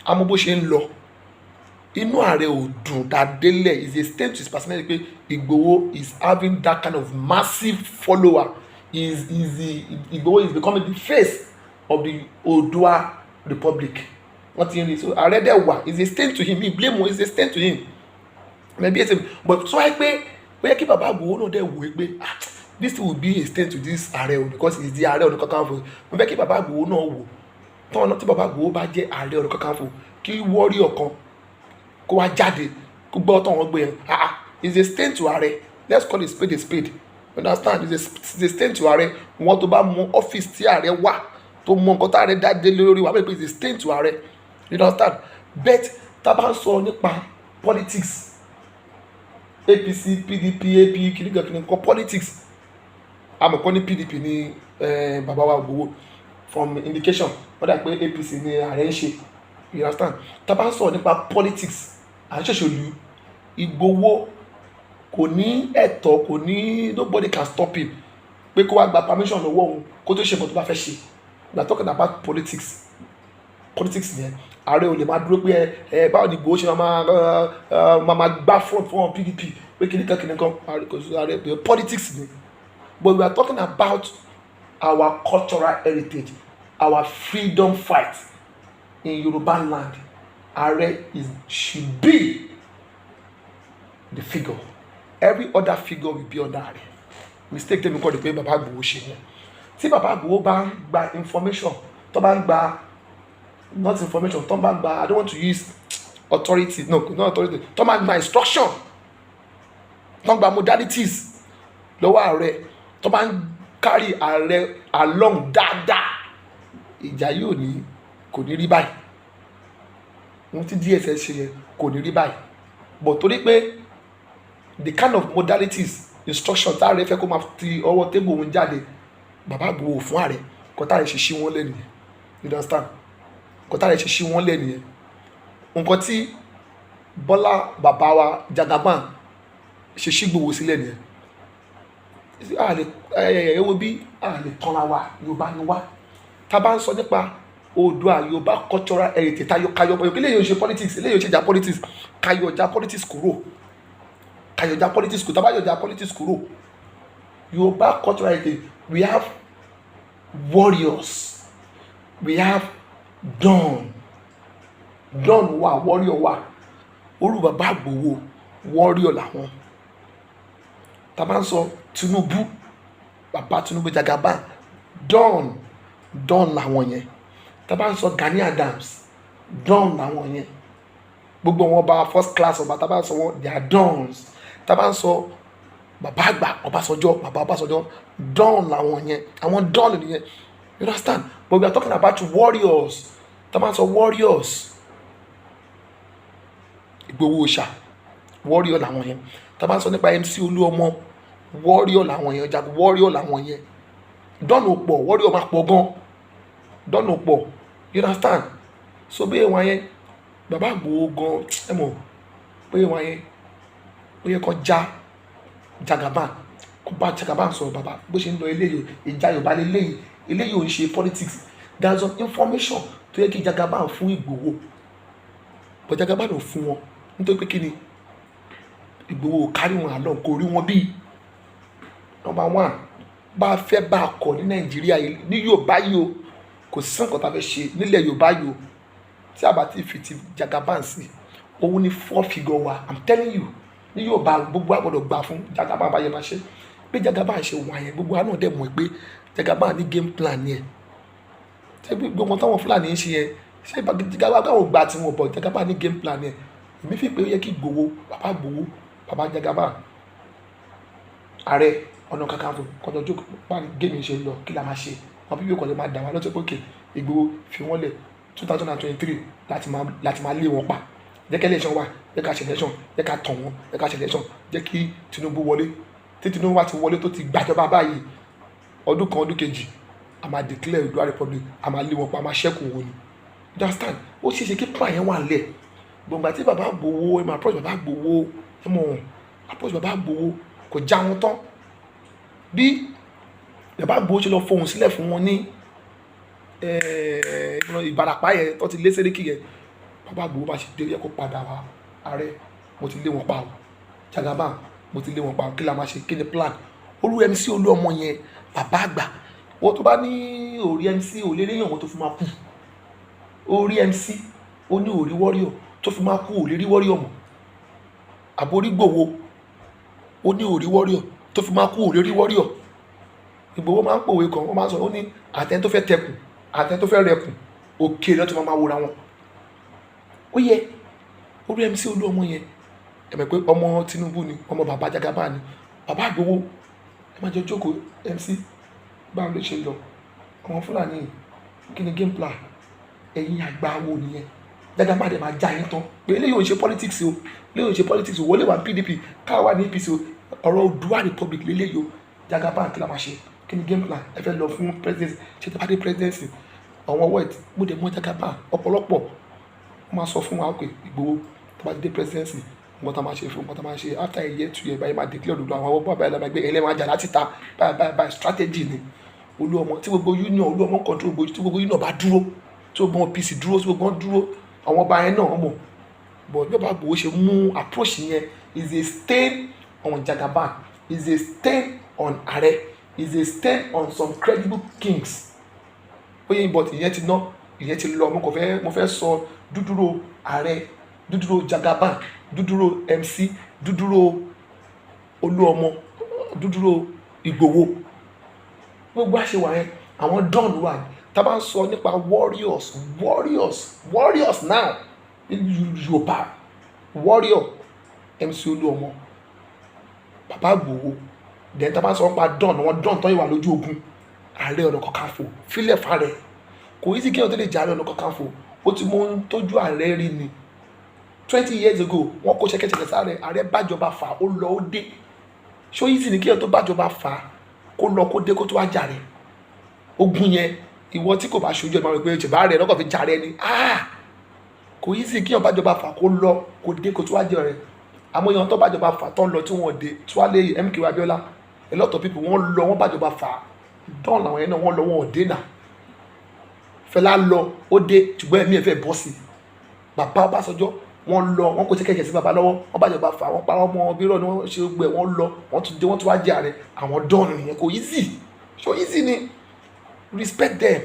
àmọ́ bó ṣe ń lọ inú ààrẹ ò dùn dádélẹ̀. Is a stain to his personality pé Ìgbòho is having that kind of massive follower. Ìgbòho is becoming the face of the Oòduà Republic. Wọ́n ti ń rí so ààrẹ dẹ̀ wà. Is a stain to him. He blame him. Is a stain to him. Maybe it's but so wáyé pé ó yẹ kí bàbá Ìgbòho náà dẹ̀ wò ó pé this will be a stain to this ààrẹ o because he is the Ààrẹ Ọ̀nà Kakanfò. Mo fẹ́ kí bàbá Ìgbòho náà wò tọ́wọ́n tí bàbá Ìgbòho bá jẹ́ Ààrẹ Ọ̀nà Kakanfò kí warrior kan kó wá jáde kó gbọ́ tọ́wọ́n gbé yẹn is a stain to ààrẹ. Let's call a spade a spade. You understand? Is a stain to ààrẹ. Wọ́n tó bá mú ọ́fíìsì tí ààrẹ wà tó mú nǹkan tí ààrẹ dáadé lórí wa pé is a stain to ààrẹ. You understand? But tá a bá ń sọ nípa politics APC PDP AP kìnnìkan politics àmọ̀kọ́ ní PDP ní bàbá wa Ìgbòho from indication wọ́n dà pé APC ní ààrẹ ń ṣe. You understand? Tá a bá ń sọ nípa politics à ń ṣòṣèlú Ìgbòho kò ní ẹ̀tọ́ kò ní nobody can stop him pé kó wá gba permission lọ́wọ́ òun kó tó ṣe nǹkan tó bá fẹ́ ṣe. We are talking about politics yẹn. Ààrẹ ò lè máa dúró pé báwo ni Ìgbòho ṣe máa gbá front fún PDP pé kìnnìkan ààrẹ politics ni. But we are talking about our cultural heritage, our freedom fight in Yoruba land. Ààrẹ should be the figure. Every other figure will be under ààrẹ. Mistake tẹ́mi kọ́ ni pé bàbá Ìgbòho ṣe yẹn. Tí bàbá Ìgbòho bá ń gba information tó bá ń gba not information tó bá ń gba I don't want to use authority no not authority tó bá ń gba instruction tó ń gba modalities lọ́wọ́ ààrẹ tó bá ń carry ààrẹ along dáadáa ìjà yóò ní kò ní rí báyìí. Ohun tí DSS ṣe yẹn kò ní rí báyìí. But torí pé the kind of modalities instruction tá ààrẹ fẹ́ kó máa ti ọwọ́ tébù òun jáde bàbá Ìgbòho fún ààrẹ kò tá ààrẹ ṣe ṣí wọ́n lẹ́nu yẹn. You understand? Kò tá ààrẹ ṣe ṣí wọ́n lẹ́nu yẹn. Nǹkan tí Bọ́lá bàbá wa Jagaban ṣe ṣí Ìgbòho sílẹ̀ nìyẹn. Ewo bí a lè tọ́ra wa Yorùbá ni wá. Tá a bá ń sọ nípa Oòduà Yorùbá cultural heritage kayọ̀ eléyìí ò ṣe politics eléyìí ò ṣe jà politics kayọ̀jà politics kúrò tá a bá yọ̀jà politics kúrò Yorùbá cultural heritage we have warriors we have Don wà warrior wà orú bàbá Ìgbòho warrior làwọn. Tá a bá ń sọ Tinubu bàbá Tinubu Jagaban Don làwọn yẹn. Tá a bá ń sọ Gani Adams Don làwọn yẹn. Gbogbo wọn bá first class ọba tá a bá ń sọ wọn they are Dons. Tá a bá ń sọ bàbá àgbà Ọbásanjọ́ Don làwọn yẹn àwọn Don nìyẹn. You understand? But we are talking about warriors. Tá a bá ń sọ warriors Ìgbòho Òòṣà warrior làwọn yẹn. Tá a bá ń sọ nípa MC Olúọmọ warrior làwọn yẹn jagun warrior làwọn yẹn. Don ò pọ̀ warrior máa pọ̀ gan. Don ò pọ̀. You understand? So bí wọn yẹn bàbá Ìgbòho gan ẹ mọ̀ bí wọn yẹn ó yẹ kó já Jagaban kó bá Jagaban sọ̀rọ̀ bàbá bó ṣe ń lọ eléyìí ìjà Yorùbá eléyìí ò ń ṣe politics. There is some information tó yẹ kí Jagaban fún Ìgbòho but Jagaban ò fún wọn nítorí pé kí ni Ìgbòho kárí wọn àlọ́ kò rí wọn bí number one. Bá a fẹ́ bá a kọ̀ ní Nàìjíríà yìí ní Yorùbá yìí o, kò sí nǹkan tá a fẹ́ ṣe nílẹ̀ Yorùbá yìí o tí a bá ti fi ti Jagaban sí. Òun ni 4 figure wa, I'm telling you. Ní Yorùbá gbogbo àgbọ̀dọ̀ gbà fún Jagaban báyẹn máa ṣe. Bí Jagaban ṣe wà yẹn gbogbo àná dẹ̀ mọ̀ pé Jagaban ní game plan yẹn. Ṣé gbogbo táwọn Fúlàní ń ṣe yẹn ṣé Jagaban ò gbà tí wọn bọ̀ Jagaban ní game plan yẹn. Èmi fi pé ó yẹ kí Ìgbòho, bàbá Jagaban, Ààrẹ Ọ̀nà Kakanfò kọjọ jókòó bá géèmì ṣe lọ kí la máa ṣe. Wọn bí yóò kọjọ máa dà wá lọ́tọ́ pé òkè Ìgbòho fi wọ́n lẹ̀ 2023 láti máa lé wọn pa. Jẹ́ kí election wà, jẹ́ ká ṣe election, jẹ́ ká tàn wọ́n, jẹ́ ká ṣe election, jẹ́ kí Tinubu wọlé. Tí Tinubu wá ti wọlé tó ti gbàjọba báyìí, ọdún kan ọdún kejì a máa declare Oòduà Republic, a máa lé wọn pa, a máa ṣẹ́kù wọn ni. You understand? Ó ṣe é ṣe kí plan yẹn wà lẹ̀. Gbọ̀ngbà tí bàbá Ìgbòho ẹ máa approach bàbá Ìgbòho ẹ mọ̀ approach bàbá Ìgbòho kò já wọn tán. Bí bàbá Ìgbòho ṣe lọ fohùn sílẹ̀ fún wọn ní Ìbàràpá yẹn tó ti lé Sẹ́ríkì yẹn, bàbá Ìgbòho bá ṣe dé yẹ kó padà wá. Ààrẹ mo ti lé wọn pa o, Jagaban mo ti lé wọn pa o, kí la máa ṣe, kí ni plan. Olú MC Olúọmọ yẹn bàbá àgbà wọ́n tó bá ní orí MC ò lè ríyàn wọn tó fi máa kú. Orí MC ó ní orí warrior tó fi máa kú ò lè rí warrior mọ́. Àbórí Ìgbòho ó ní orí warrior tó fi máa kú ò lè rí warrior. Ìgbòho máa ń pòwe kan, wọ́n máa ń sọ ó ní àtẹni tó fẹ́ tẹkùn àtẹni tó fẹ́ rẹkùn òkè lọ́tọ́ máa wòra wọn. Ó yẹ orí MC Olúọmọ yẹn ẹ̀mẹ̀ pé ọmọ Tinubu ni, ọmọ bàbá Jagaban ni. Bàbá Ìgbòho ẹ máa jọ jókòó MC báwo ló ṣe lọ àwọn Fúlàní kí ni game plan ẹ̀yin àgbà wo nìyẹn. Jagaban dẹ̀ máa já yín tán pé eléyìí ò ń ṣe politics o, eléyìí ò ń ṣe politics o, wọlé wà PDP káà wà ní APC o, ọ̀rọ̀ Oòduà Republic lélẹ́yìí o. Jagaban kí la máa ṣe, kí ni game plan ẹ fẹ́ lọ fún presidency, ṣe tẹ́ bá dé presidency àwọn word mo dẹ̀ mọ́ Jagaban ọ̀pọ̀lọpọ̀ wọ́n máa sọ fún wa pé Ìgbòho tó bá dé presidency nǹkan tá máa ṣe fún nǹkan tá máa ṣe after a year 2 years báyìí máa declare Oòduà àwọn ọgbọ́n àbáyé lábẹ́ ẹgbẹ́ ẹlẹ́wọ̀n ajá láti ta báyìí strategy ni. Olúọmọ tí gbogbo union Olúọmọ control gbogbo tí gbogbo union bá dúró tí gbogbo PC dúró tí gbogbo dúró àwọn ọba yẹn náà mọ̀ but bí ọba Ìgbòho ṣe mú approach yẹn is a stain on Jagaban, is a stain on Ààrẹ, is a stain on some credible kings. Oye but ìyẹn ti ná ìyẹn ti lọ mo fẹ́ sọ dúdúró Ààrẹ, dúdúró Jagaban, dúdúró MC, dúdúró Olúọmọ, dúdúró Ìgbòho. Gbogbo àṣewà yẹn àwọn don wà tá bá ń sọ nípa warriors now ní Yorùbá warrior MC Olúọmọ, bàbá Ìgbòho. Then tá bá ń sọ nípa don àwọn don tó yẹ wà lójú ogun Ààrẹ Ọ̀nà Kakanfò fílẹ̀ fàrẹ̀ kò yí sí kí wọ́n tó lè jẹ́ Ààrẹ Ọ̀nà Kakanfò ó ti mọ ohun tójú Ààrẹ rí ni. 20 years ago wọ́n kó ṣẹ́kẹ́ṣẹkẹ̀ sáré Ààrẹ bájọba fà ó lọ ó dé. ṣó yí sí ni kí wọ́n tó bájọba fà kó lọ kó dé kó tó wá jàre. Ogun yẹn ìwọ tí kò bá ṣojú ẹ̀ máa rò pé ṣèbá rẹ̀ lọ́kàn fi jàre ni kò yí sí kí wọ́n bájọba fà kó lọ kó dé kó tó wá jàre. àmọ́ ìyẹn tó bájọba fà tó ń lọ tí wọ́n dé tí wọ́n lé MK Abiola a lot of people wọ́n lọ wọ́n bájọba fà dán làwọn yẹn náà wọ́n lọ wọ́n dé náà. Fẹlá lọ ó dé ṣùgbọ́n ẹ̀mí ẹ̀ fẹ́ bọ́ sí. Bàbá Ọbásanjọ́ wọ́n lọ wọ́n kó ṣẹ́kẹ́ṣẹkẹ̀ sí bàbá lọ́wọ́ wọ́n bájọba fà wọ́n pa ọmọ bírọ̀ ni wọ́n ṣe gbẹ wọ́n lọ wọ́n tún dé wọ́n tún wá jẹ́ Ààrẹ. Àwọn dán nìyẹn kò easy so easy ni respect them.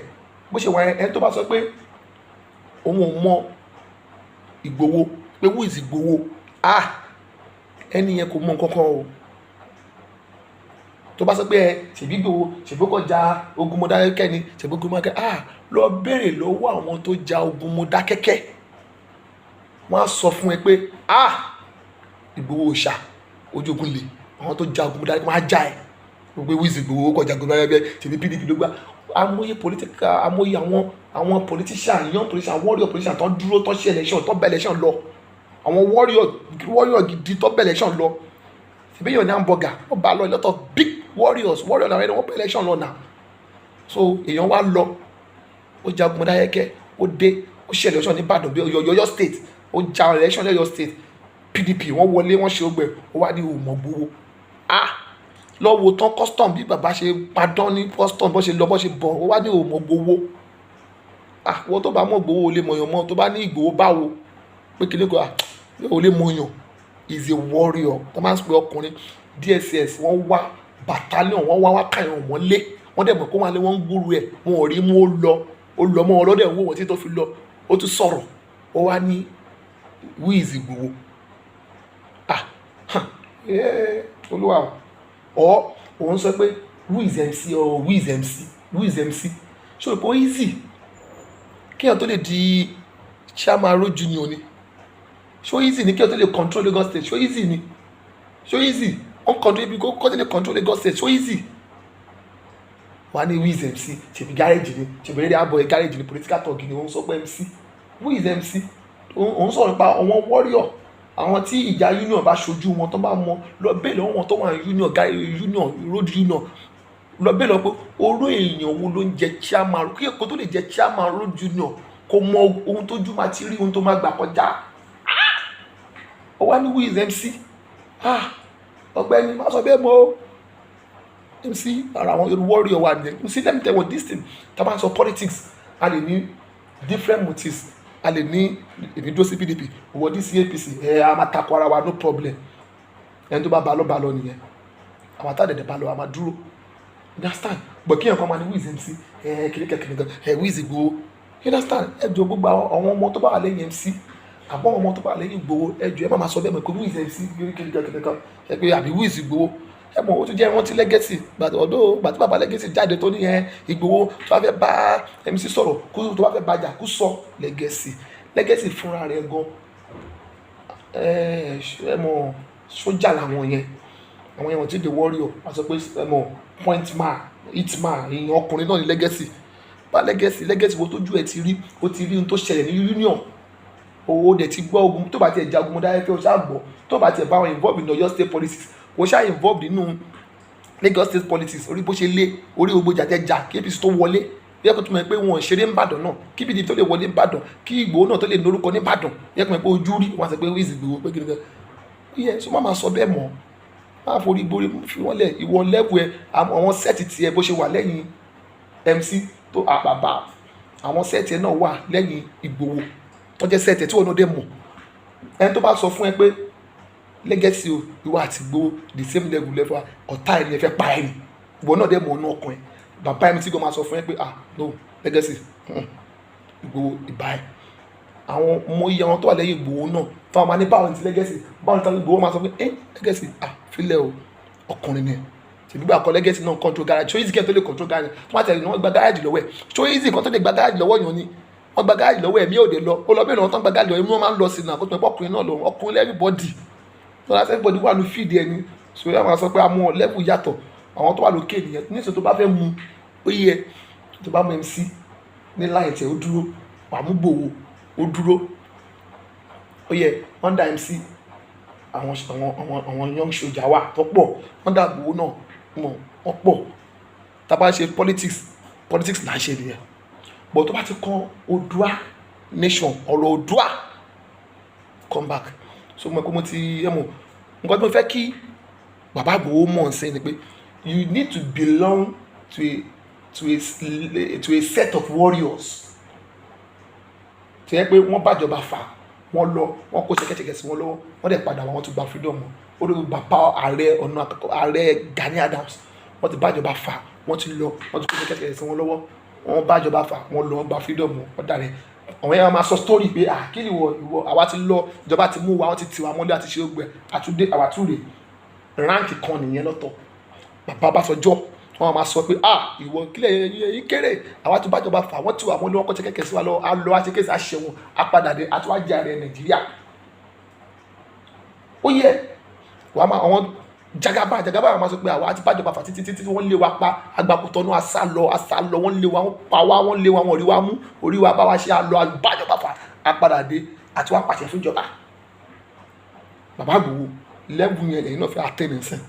Bó ṣe wà ẹni tó bá sọ pé òun ò mọ Ìgbòho pé who is Ìgbòho ẹni yẹn kò mọ nǹkan kan o. Tó bá sọ pé ṣèbí Ìgbòho ṣèbí kò ja ogun Mọdákẹ́kẹ́ ni ṣèbí ogun Mọdákẹ́kẹ́ lọ béèrè lọ́wọ́ àwọn tó ja ogun Mọdákẹ́kẹ́ wọ́n á sọ fún ẹ pé Ìgbòho ṣá ojú ogun lè àwọn tó ja ogun Mọdákẹ́kẹ́ wọ́n á já ẹ gbogbo wíìsì Ìgbòho kọjá ogun Mọdákẹ́kẹ́ ṣèbí PDP ló gbà. Amóye political amóye àwọn politician young politician warrior politician tó dúró tó ṣe election tó bẹ election lọ àwọn warrior gidi tó bẹ election lọ ṣèbí yóò ní hamburger ó bá lọ a lot of big warriors làwọn ẹni wọ́n bẹ election lọ náà. So èèyàn wá lọ ó jagun Mọdákẹ́kẹ́ ó dé ó ṣe election ní Ìbàdàn bí Ọ̀yọ́ state ó ja election ní Ọ̀yọ́ state PDP wọ́n wọlé wọ́n ṣe ọgbẹ́ ó wá ní òmò Ìgbòho lọ́wọ́ tán custom bí bàbá ṣe padán ní custom bó ṣe lọ bó ṣe bọ̀ ó wá ní òmò Ìgbòho. Wọ́n tó bá mọ̀ Ìgbòho ò lè mọ̀yàn mọ́ tó bá ní Ìgbòho báwo pé kí ní kò ò lè mọ̀yàn is a warrior. tó máa ń pe ọkùnrin DSS wọ́n wá battalion wọ́n wá káyọ̀ mọ́lé wọ́n dẹ̀ mọ̀ kó wọn lé wọ́n ń gbúrú ẹ̀ wọn ò rí mú ó lọ mọ́ wọn lọ́dẹ̀ ń wò wọ́n tí tó fi lọ ó tún sọ̀rọ̀ ó wá ní who is Igboho olúwa ọ̀ òun sọ pé who is MC or who is MC ṣé o pé ó easy kéèyàn tó lè di chairman road union ni ṣó easy ni kéèyàn tó lè control Lagos state ṣó easy ni ṣó easy on control ibi kó tó lè control Lagos state ṣó easy wà ní who is MC ṣèbí gáréjì ni ṣèbí eré àbọ̀ gáréjì ni political talk ni òun sọ pé MC who is MC òun sọ̀rọ̀ nípa àwọn warrior àwọn tí ìjà union bá ṣojú wọn tó bá mọ lọ bẹ́ẹ̀ lọ́wọ́ wọn tó wà union road union lọ bẹ́ẹ̀ lọ pé oró èèyàn wo ló ń jẹ chairman kí èkó tó lè jẹ chairman road union kò mọ ohun tójú máa ti rí ohun tó máa gbà kọjá ó wá ní who is MC ọ̀gbẹ́ni má sọ bẹ́ẹ̀ mọ́ MC ara àwọn warrior wà ní MC let me tell you this thing tá a bá ń sọ politics a lè ní different motives a lè ní èmi dúró sí PDP owó dí sí APC a máa takò ara wa no problem ẹni tó bá balọ̀ nìyẹn àwọn àtàdẹ̀dẹ̀ balọ̀ a máa dúró understand but kí ẹ̀kọ́ máa ní who is MC kìnìkan who is Igboho understand ẹjọ́ gbogbo àwọn ọmọ tó bá wà lẹ́yìn MC àbọ̀ ọmọ tó bá wà lẹ́yìn Igboho ẹjọ́ ẹ má máa sọ bẹ́ẹ̀ mọ̀ pé who is MC kìnìkan ẹ pé àbí who is Igboho ẹ mọ̀ ó tún jẹ́ wọ́n ti legacy ọ̀dọ́ gbàtí bàbá legacy jáde tó ní Igboho tó bá fẹ́ bá MC sọ̀rọ̀ kó tó bá fẹ́ bàjà kó sọ legacy fúnra rẹ̀ gan ẹ mọ̀ sójà làwọn yẹn àwọn yẹn wọ́n ti di warrior wọ́n sọ pé ẹ mọ̀ point man hit man èèyàn ọkùnrin náà ní legacy bá legacy wo tójú ẹ ti rí ó ti rí ohun tó ṣẹlẹ̀ ní union owó dẹ̀ ti gbọ́ ogun tó bá tiẹ̀ jagun mọ́ dáhẹ́ fẹ́ o ṣáà gbọ́ tó bá tiẹ̀ bá wọn involve in Ọ̀yọ́ state politics o ṣáà involved nínú Lagos state politics orí bó ṣe lé orí gbogbo jàjẹjà kí APC tó wọlé bí ẹ̀kọ́ tó mọ̀ pé wọn ṣeré ń bàdàn náà kí PDP tó lè wọlé ń bàdàn kí Ìgbòho náà tó lè lórúkọ ní bàdàn bí ẹ̀kọ́ mọ̀ pé ojú rí wọn sọ pé wíìsì Ìgbòho pé kí ni kan yẹ so má máa sọ bẹ́ẹ̀ mọ́ má forí borí fi wọ́n lẹ̀ ìwọ lẹ́bù ẹ àwọn sẹ́ẹ̀tì tiẹ̀ bó ṣe wà lẹ́yìn MC tó àbàbà àwọn sẹ́ẹ̀tì ẹ náà wà lẹ́yìn Ìgbòho tó jẹ́ sẹ́ẹ̀tì tí wọn náà dẹ̀ mọ̀ ẹni tó bá sọ fún ẹ pé legacy o ìwà àti Ìgbòho the same level level ọ̀tá ẹni ẹ fẹ́ pa ẹni ìwọ náà dẹ̀ mọ̀ ọ̀nà ọkàn ẹ bàbá mi tí kò máa sọ fún ẹ pé no legacy Ìgbòho ìbá ẹ àwọn ọmọ iye àwọn tó wà lẹ́yìn Ìgbòho náà fún àwọn báwọn ti legacy báwọn ti Ìgbòho máa sọ pé legacy filẹ̀ o ọkùnrin ni ṣèbígbà kan legacy náà control garage ṣó easy kẹ́ tó lè control garage tó máa tẹ̀lé ní wọ́n gba garage lọ́wọ́ ẹ̀ ṣó easy kan tó lè gba garage lọ́wọ́ yàn ni wọ́n gba garage lọ́wọ́ ẹ̀ mí ò dé lọ ó lọ bẹ́ẹ̀ lọ́wọ́ tán gba garage lọ́wọ́ ẹ̀mí wọ́n máa ń lọ sí náà kó tó pẹ́ ọkùnrin náà lọ ọkùnrin everybody tó láti everybody wà ní fíìdì ẹni so yà máa sọ pé àmọ́ level yàtọ̀ àwọn tó wà lókè nìyẹn níṣẹ́ tó bá fẹ́ mu ó yẹ tó bá mú MC ní láì tẹ̀ ó dúró wàmú Ìgbòho ó dúró ó yẹ under MC àwọn young soldier wà tó pọ̀ under Ìgbòho náà wọ́n pọ̀ tá a bá ṣe politics là ń ṣe nìyẹn but tó bá ti kàn Oòduà nation ọ̀rọ̀ Oòduà come back so mo kó mo ti ẹ mọ̀ nǹkan tí mo fẹ́ kí bàbá Ìgbòho mọ̀ ń sẹ́yìn ni pé you need to belong to a set of warriors tí yẹ pé wọ́n bàjọba fà wọ́n lọ wọ́n kó ṣẹkẹ́ṣẹkẹ̀ sí wọn lọ́wọ́ wọ́n dẹ̀ padà wọ́n tún gba freedom ó lórí bàbá ààrẹ Gani Adams wọ́n ti bàjọba fà wọ́n ti lọ wọ́n ti kó ṣẹkẹ́ṣẹkẹ̀ sí wọn lọ́wọ́ wọ́n bàjọba fà wọ́n lọ gba freedom wọ́n dà rẹ̀ àwọn yẹn máa sọ story pé kí ni ìwọ àwa ti lọ ìjọba ti mú wa wọ́n ti tì wá mọ́lé àti ṣe ogbẹ àtúndé àwàtúrè ránkì kan nìyẹn lọ́tọ̀ bàbá Báṣọjọ́ wọ́n máa sọ pé ìwọ kílẹ̀ yín kéré àwa tó bàjọba fà wọ́n tì wá mọ́lé wọ́n kọ́ ṣẹkẹ́ṣẹkẹ̀ sí wa lọ alọ́ àṣekẹ́sì àṣẹwọ̀n apàdàdé àtúwájà rẹ̀ Nàìjíríà ó yẹ wàá máa àwọn jagaba máa sọ pé àwa ti bàjọba fà títí wọ́n lé wa pa agbákùtọ́nù asálọ wọ́n lé wa wọ́n pa wá wọ́n lé wa wọ́n rí wa mú orí wa bá wa ṣe àlọ́ àbájọba fà apàdàdé àti wá pàṣẹ fún ìjọba bàbá Ìgbòho lẹ́bùn yẹn lẹ́yìn náà fẹ́ àtẹnìsìn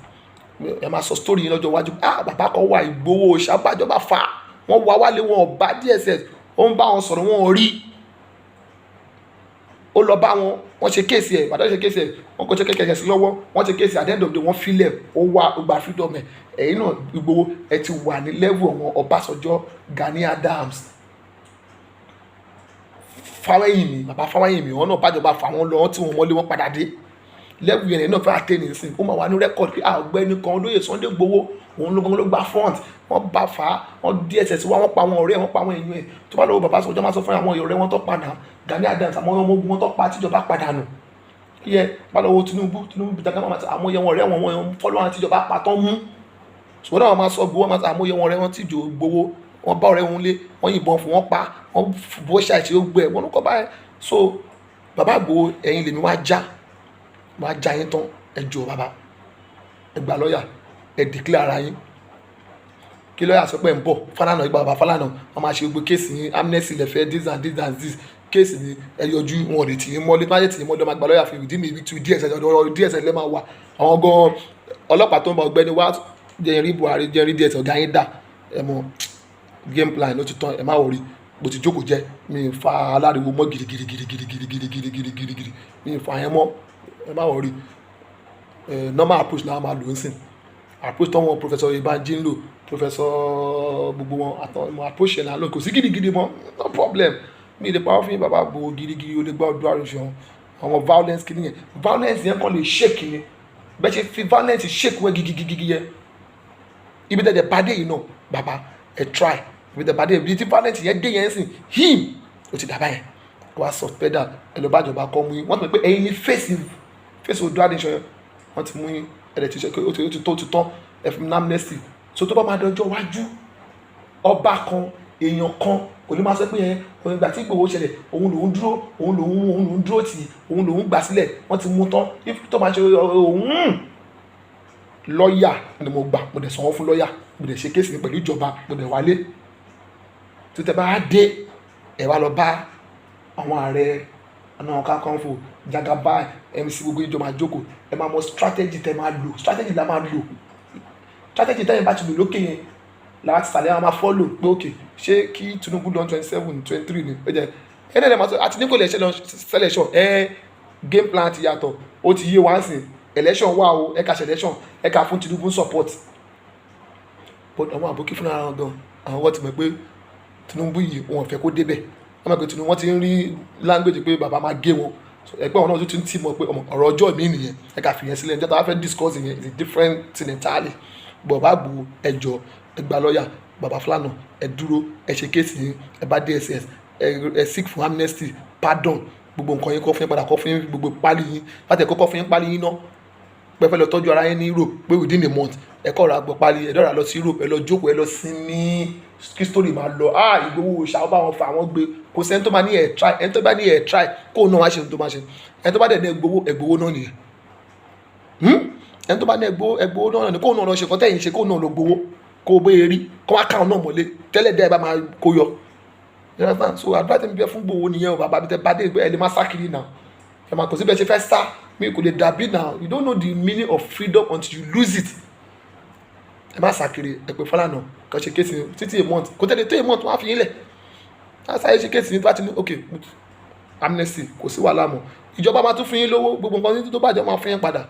ẹ máa sọ story yẹn lọ́jọ́ iwájú bàbá kan wà Ìgbòho ṣàbàjọba fà wọ́n wá wálé wọn ọba DSS ó ń bá wọn sọ̀rọ̀ wọn rí ó lọ bá wọ́n ṣe kéèsì ẹ̀ bàtà ṣe kéèsì ẹ̀ wọ́n kó ṣe kẹ́kẹ́ sí lọ́wọ́ wọ́n ṣe kéèsì at the end of the day wọ́n filẹ̀ ó wá ó gba freedom ẹ̀ ẹ̀yin náà Ìgbòho ẹ ti wà ní level àwọn Ọbásanjọ́ Gani Adams Fáwẹ́yìnmí bàbá Fáwẹ́yìnmí wọn náà bàjọba fà wọ́n lọ tí wọ́n mọ́lé wọn padà dé level yẹn náà fẹ́ attain nísìn ó máa wà ní record pé ọ̀gbẹ́ni kan olóyè Sunday Igboho òun ló gba front wọ́n bá fà á wọ́n DSS wá wọ́n pa àwọn ọ̀rẹ́ wọ́n pa àwọn èèyàn ẹ̀ tó bá lọ́wọ́ bàbá sọjọ́ máa sọ fún àwọn ọ̀rẹ́ wọn tó padà Gani Adams àwọn ọmọ ogun wọn tó pa tíjọba padà nù yẹ bá lọ́wọ́ Tinubu bí Gani Adams àwọn ọmọ ọ̀rẹ́ wọn fọ́lọ́ àwọn tíjọba pa tán mú ṣùgbọ́n àwọn máa sọ Igboho máa àwọn ọmọ ọ̀rẹ́ wọn tíjọ Igboho wọ́n bá ọ̀rẹ́ wọn lé wọ́n yìnbọn fún wọn pa wọ́n bó ṣàìṣe ó gbẹ wọn kọ́ báyẹn so bàbá Igboho ẹ̀yin lèmi wá já yín tán ẹ jọ bàbá ẹ gba lọ́ọ̀yà ẹ declare ara yín kí lọ́ọ̀yà sọ pé ń bọ̀ Fálànà ìgbà bàbá Fálànà wọ́n máa ṣe gbogbo kéèsì yín amnesty lẹ́fẹ̀ẹ́ this and this and this kéèsì ni ẹ yọjú wọn lè tì í mọ́lé má lè tì í mọ́lé ọmọ àgbà lọ́ọ̀yà fi ìdí mi ibi tu DSS ọ̀dọ̀ DSS lẹ́ máa wà àwọn gan ọlọ́pàá tó ń bá ọgbẹ́ni wá jẹ́rìí Buhari jẹ́rìí DSS ọ̀gá yín dà ẹ mọ game plan ló ti tán ẹ má wọrí bó ti jókòó jẹ mi fa aláriwo mọ́ girigirigirigirigirigirigirigiri mi fa yẹn mọ́ ẹ má wọrí normal approach náà máa lò ó sìn approach tán wọn professor Ibanji ń lò professor gbogbo wọn àtọ approach yẹn náà lò kò sí gidigidi mọ́ no problem mi lè pa ọ́fìn bàbá gbogbo gidigidi ó lè gbá ọdún àrùn ṣan àwọn violence kìíní yẹn violence yẹn kàn lè shake ni bẹ́ẹ̀ ṣe fi violence shake wẹ́ gigigigi yẹn ibi tẹ̀ pàdé yìí náà bàbá ẹ try ibi tẹ̀ pàdé ibi tí violence yẹn dé yẹn sìn him ó ti dàbá yẹn wá sọ pedal ẹ lọ bá ìjọba kọ́ mú yín wọ́n ti mọ̀ pé ẹ̀yin ní face odò àdéṣọ yẹn wọ́n ti mú yín ẹ̀rẹ̀ ti ṣe ó ti tán ẹ fún amnesty so tó bá máa dọjọ́ wájú ọba kan èèyàn kan kò ní máa sọ pé yẹn òun ìgbà tí Ìgbòho ṣẹlẹ̀ òun lòún dúró tì òun lòún gbà sílẹ̀ wọ́n ti mú tán tó máa ṣe òun lọ́ọ̀yà ni mo gbà mo dẹ̀ sanwó fún lọ́ọ̀yà mo dẹ̀ ṣe kéèsì pẹ̀lú ìjọba mo dẹ̀ wálé tó tẹ bá dé ẹ wá lọ bá àwọn ààrẹ àwọn Kakanfò Jagaba MC gbogbo ìjọba àjókòó ẹ máa mọ strategy tẹ máa lò strategy la máa lò strategy tẹ́yìn bá ti lò lókè yẹn láti sàlẹ̀ àwọn máa follow pé ok ṣé kí Tinubu lọ 27 23 ni ó jẹ ẹni ẹ̀rẹ́ máa sọ àti nípò election game plan ti yàtọ̀ ó ti yé wá sí election wà o ẹ̀ka ṣe election ẹ̀ka fún Tinubu support but àwọn àbókí fúnra wọn gan àwọn wọ́n ti mọ̀ pé Tinubu yìí wọn fẹ́ kó débẹ̀ wọ́n mọ̀ pé Tinubu wọ́n ti ń rí language pé bàbá máa gé wọn ẹgbẹ́ wọn náà tún ti mọ̀ pé ọ̀rọ̀ ọjọ́ mi nìyẹn ẹ̀ka fìyẹn sílẹ̀ níjọ́ tá a fẹ́ discuss yẹn is a different thing entirely bàbá Igboho ẹjọ́ ẹgbà lọ́ọ̀yà bàbá Fálànà ẹ dúró ẹ ṣe kéèsì yín ẹ bá DSS ẹ seek for amnesty pardon gbogbo nǹkan yín kọ́ fún yín padà kọ́ fún yín gbogbo pálí yín láti ẹ̀kọ́ kọ́ fún yín pálí yín náà pẹ́fẹ́ lọ tọ́jú ara yín ní Europe pé within a month ẹ̀kọ́ ra gbọ́ pálí ẹ̀dọ́ra lọ sí Europe ẹ lọ jókòó ẹ lọ sinmi kí story máa lọ Ìgbòho ṣàwọn bá wọn fà wọ́n gbé kò sẹ́ni tó bá ní ẹ̀ try ẹni tó bá ní ẹ̀ try kó náà wá ṣe tó máa ṣe ẹni tó bá dẹ̀ ní Ìgbòho náà nìyẹn ẹni tó bá ní Ìgbòho náà ni kó náà lọ ṣe kọ́ tẹ̀yìn ṣe kó náà lọ gbowó kó bẹ́ẹ̀ rí kó wá káwọn náà mọ̀lé tẹ́lẹ̀ dẹ́ ẹ bá máa kó yọ so advice mi bẹ fún Ìgbòho nìyẹn o bàbá mi tẹ bá dé ẹ lè má sá kiri náà ẹ máa kò sí bẹ́ẹ̀ ṣe fẹ́ sá mi kò lè dàbí náà you don't know the meaning of freedom until you lose it ẹ má sá kiri ẹ pé Fálànà kan ṣe kéèsì títí a month kò tẹ́lẹ̀ tó a month wọ́n á fi yín lẹ̀ á sáyé ṣe kéèsì nípa tí ní ok amnesty kò sí wàhálà mọ́ ìjọba máa tún fún yín lówó gbogbo nǹkan tó bàjẹ́ máa fún yín padà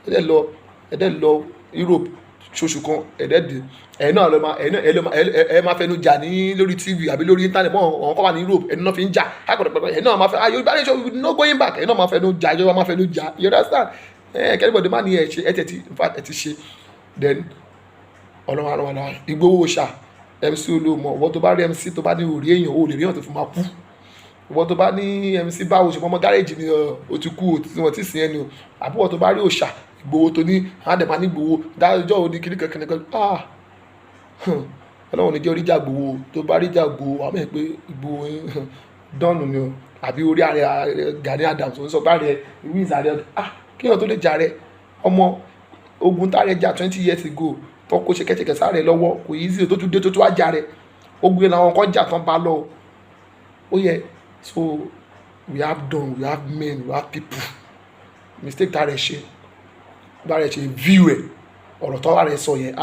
ẹ̀dẹ̀ lọ Europe ṣoṣù kan ẹ̀dẹ̀ dé ẹ̀ máa fẹnu jà ní lórí TV àbí lórí internet mọ́ ọ̀hún kọ́ wà ní Europe ẹ̀nu náà fi ń jà àpẹẹrẹ ẹ̀ náà máa fẹ́ Yorùbá nation no going back ẹ̀ náà máa fẹnu jà ìjọba máa fẹnu jà you understand kẹ́lẹ́bọ̀dé má ní ẹ̀ ṣe ẹ̀ ti ṣe then ọlọ́run àrùn àlọ́ Ìgbòho ṣá MC olóòmọ ọwọ́ tó bá rí MC tó bá ní òrí èèyàn ò lè rí èèyàn tó fi máa kú ọwọ́ tó bá ní MC báwo ṣe mọ́mọ́ gáréèjì ni ó ti kú tí wọ́n ti sìn ẹni o àbúrò tó bá rí òòṣà Ìgbòho tó ní àdèmá ní Ìgbòho dájọ́ òní kiri kankan ọlọ́run ní jẹ́ oríjà Ìgbòho tó bá ríjà Ìgbòho àmọ́ ẹ̀ pé Ìgbòho dánù ni o àbí orí ààrẹ Gani Adams ń sọ bá rẹ ìwé ìsàlẹ̀ kéèyàn tó lè jà rẹ ọmọ ogun tá rẹ jà 20 years ago tó kó ṣe kẹ́tẹ̀kẹ́ sáré lọ́wọ́ kò yí sí tó tún dé tó tún wá jà rẹ ogun yẹn làwọn kan jà tán bá lọ ó yẹ so we have done we have men we have people mistake tá rẹ ṣe bá rẹ ṣe view ẹ ọ̀rọ̀ tó wà rẹ sọ yẹn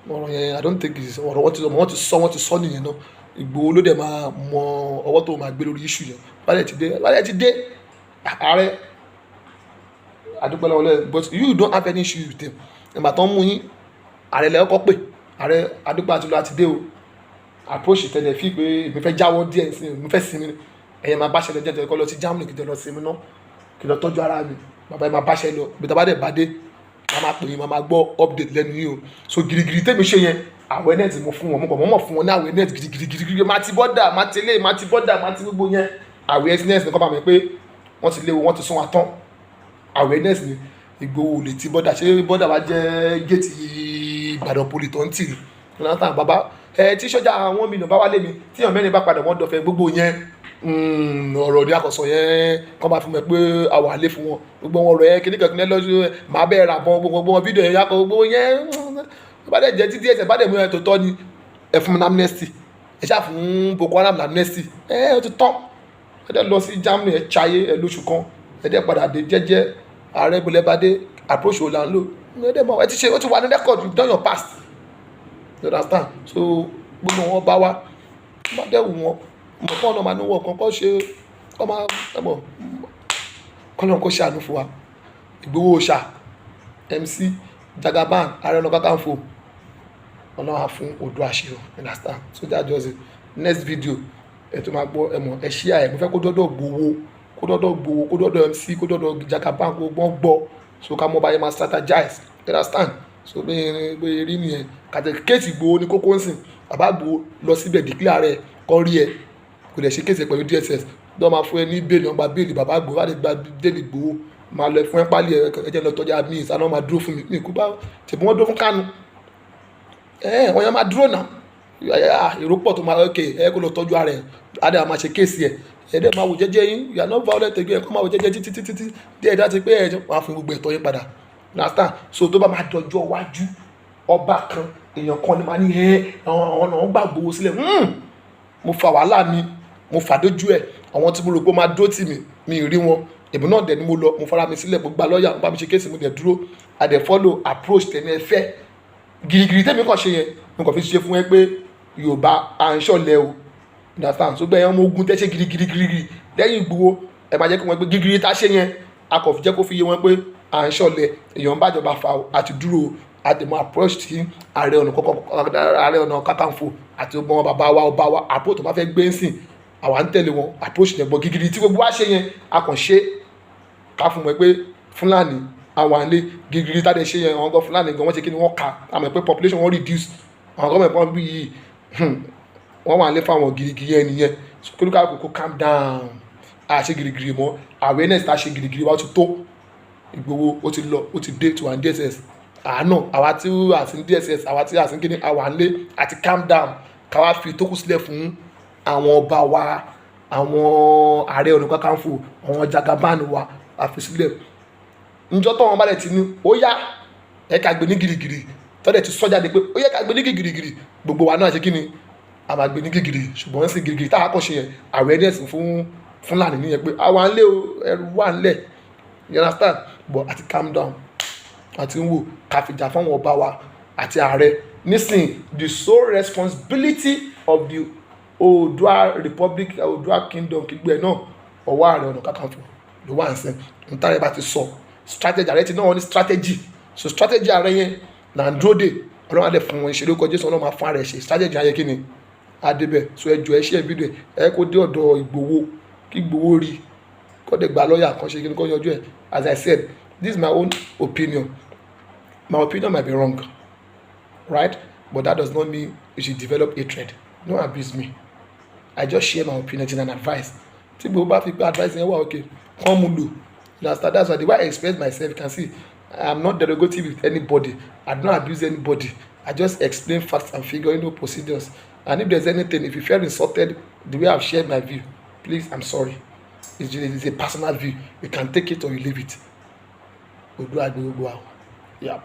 ọ̀rọ̀ yẹn I don't think it's ọ̀rọ̀ wọ́n ti sọ nìyẹn náà Ìgbòho ló dẹ̀ máa mọ ọwọ́ tó máa gbé lórí issue yẹn bá rẹ ti dé ààrẹ àdúpẹ́ lọ́wọ́ but you don't have any issue with him ìgbà tó ń mú yín ààrẹ lẹ́yìn kọ́ pé ààrẹ adúpẹ́ àti lọ àti dé o approach tẹ̀lé fi pé èmi fẹ́ jáwọ́ díẹ̀ sí mi fẹ́ sinmi ẹ̀yẹ máa bá ṣẹlẹ̀ jẹ́ tẹ̀lé kọ́ lọ sí Germany kí tẹ̀ lọ sinmi náà kí lọ tọ́jú ara mi bàbá yẹn máa báṣẹ lọ bí tábà dẹ̀ bá dé máa pè yín máa gbọ́ update lẹ́nu yìí o so girigiri tèmi ṣe yẹn awareness mo fún wọn mo kàn mọ́ fún wọn ní awareness gidigidi máa ti bọ́dà máa ti lé máa ti bọ́dà máa ti gbogbo yẹn awareness ní kọ́ bá mi pé wọ́n ti léwu wọ́n ti sún wa tán awareness ni Ìgbòho lè ti bọ́dà ṣé bọ́dà wa jẹ́ géètì Ìbàdàn poli tó ń tì ní Jonathan bàbá tí sọ́jà àwọn mìíràn bá wá lé mi tí èèyàn mẹ́rin bá padà wọ́n dọ̀fẹ́ gbogbo yẹn ọ̀rọ̀ ní àkọsọ yẹn kọ́ máa fún mi pé àwọ̀ àlè fún wọn gbogbo wọn ọ̀rọ̀ yẹn kìnnìkan kìnnìkan lọ́jọ́ máa bẹ́ẹ̀ ra bọ́n gbogbo wọn fídíò yẹn yàtọ̀ gbogbo yẹn bá dẹ̀ jẹ́ títí ẹsẹ̀ bá dẹ̀ mú ẹ tó tọ́ ni ẹ fún mi ní amnesty ẹ ṣáà fún Boko Haram ní amnesty ó ti tán ẹ dẹ̀ lọ sí Germany ẹ ṣayé ẹ lóṣù kan ẹ dẹ̀ padà dé jẹ́jẹ́ ààrẹ bọ̀lẹ́bàdé approach wo la ń lò ẹ dẹ̀ mọ̀ ẹ ti ṣe ó ti wà ní record you done your past you understand so gbogbo wọn bá wá bá dẹ̀ wù wọn mọ̀ kọ́ ọ̀nà máa ní wọ̀ kọ́kọ́ ṣe kọ́ máa ẹ̀mọ̀ kọ́lọ́n kó ṣàánú fún wa Ìgbòho ṣá MC Jagaban Ààrẹ Ọ̀nà Kakanfò ọlọ́wà fún odò àṣírò understand so that just it next video ẹ̀ tó máa gbọ́ ẹ̀mọ̀ ẹ̀ ṣíà ẹ̀ mo fẹ́ kó dọ́dọ̀ Ìgbòho kó dọ́dọ̀ MC kó dọ́dọ̀ Jagaban kó gbọ́n gbọ́ so ká mọ̀ báyìí máa strategize understand so bẹ́ẹ̀ rí nìyẹn kàtẹ́ kéèsì Ìgbòho ní kókó ń sìn bàbá Ìgbòho lọ síbẹ̀ declare rẹ̀ kọ́ rí ẹ kò lè ṣe kéèsì pẹ̀lú DSS tó máa fún ẹ ní bẹ́ẹ̀lì ọgbà bẹ́ẹ̀lì bàbá Ìgbòho láti gba bẹ́ẹ̀lì Ìgbòho máa lọ fún ẹ pálí ẹjẹ lọ tọ́jà míì sáná máa dúró fún mi ní ìkú bá tẹ̀bí wọ́n dúró fún Kánú wọ́n yẹn máa dúró náà èrò pọ̀ tó máa kó lọ tọ́jú ara ẹ̀ adé àwọn máa ṣe kéèsì ẹ̀ ẹ̀dẹ̀ máa wò jẹ́jẹ́ yín you are not violent again ẹ̀kọ́ máa wò jẹ́jẹ́ títí díẹ̀ dá ti pé ẹ̀ máa fún gbogbo ẹ̀tọ́ yín padà understand so tó bá máa dọjọ́ wájú ọba kan èèyàn kan ni máa ní ọ̀nà ọgbà Ìgbòho sílẹ̀ mo fa wàhálà mi mo fàdójú ẹ̀ àwọn tí mo rò pé ó máa dúró tì mí mi rí wọn èmi náà dẹ̀ ni mo lọ mo fara mi sílẹ̀ mo gba lọ́ọ̀yà mo bá mi ṣe kéèsì mo dẹ̀ dúró I dẹ̀ follow approach tẹ̀mí ẹ fẹ́ girigiri tẹ̀mí kàn ṣe yẹn mo kàn fi ṣe fún ẹ pé Yorùbá à ń ṣọ̀lẹ o understand so gbẹ̀yàn ọmọ ogun tẹ́ ṣe girigiri lẹ́yìn Ìgbòho ẹ máa jẹ́ kí wọ́n pé girigiri tá ṣe yẹn a kò fi jẹ́ kó fi yé wọn pé à ń ṣọ̀lẹ èèyàn bájọba fa àti dúró àtẹ̀mọ́ approach tí Ààrẹ Ọ̀nà Kakanfò àti ọgbọ́n bàbá wa ọba wa approach tó bá fẹ́ gbé ń sìn àwa ń tẹ̀lé wọn approach yẹn gbọ́ girigiri tí gbogbo wa ṣe yẹn a kàn ṣe ká fún wọn pé Fúlàní àwọn àlè girigiri tá a dẹ̀ ṣe yẹn àwọn gan Fúlàní gan wọ́n ṣe kí ni wọ́n kà àmọ́ pé population wọn reduce àwọn gan mẹ́pọ́n bí yìí wọ́n wà lé fáwọn girigiri yẹn nìyẹn kí ló ká kó calm down a ṣe girigiri mọ́ awareness tá a ṣe girigiri wa ti tó Ìgbòho ó ti lọ ó ti dé to one DSS àánú àwa tí àti ní DSS àwa tí àti ní kíní àwa ń lé àti calm down ká wá fi tó kù sílẹ̀ fún àwọn ọba wa àwọn Ààrẹ Ọ̀nà Kakanfò àwọn Jagaban wa àfisílẹ̀ njọ́ tó wọn bá lẹ̀ ti ní ó yá ẹ ká gbé ní girigiri tọ́lẹ̀ ti sọ́jà de pé ó yẹ ká gbé ní girigiri gbogbo wa náà ṣe kí ni a máa gbé ní girigiri ṣùgbọ́n sí girigiri tá a kàn ṣe yẹn awareness fún Fúlàní nìyẹn pé àwa ń lé o ẹrù wà ń lẹ̀ you understand but àti calm down àti ń wò ká fi jà fáwọn ọba wa àti ààrẹ nísìnyí the sole responsibility of the Oòduà Republic Oòduà Kingdom kígbẹ́ náà ọwọ́ Ààrẹ Ọ̀nà Kakanfò ló wà ń sìn nítorí bá ti sọ strategy ààrẹ ti náà wọ́n ní strategy so strategy ààrẹ yẹn là ń dúró dè ọlọ́run adé fún wọn ìṣèlú kọjú sọ́nà máa fún ààrẹ ṣe strategy ayé kí ni adébẹ̀ so ẹjọ́ ẹ ṣe fídíò ẹ kó dé ọ̀dọ̀ Ìgbòho kí Ìgbòho rí kó dé gba lọ́ọ̀yà kan ṣe kí ni kó yanjú ẹ as I said this is my own opinion might be wrong right but that does not mean you should develop hatred don't abuse me I just share my opinion and advice tí Ìgbòho bá fi pé advice yẹn wà okay kàn mú lò that's why the way I express myself you can see I am not derogative with anybody I do not abuse anybody I just explain facts and figure procedures and if there's anything if you feel insulted the way I've shared my view please I'm sorry it's a personal view you can take it or you leave it. Yeah.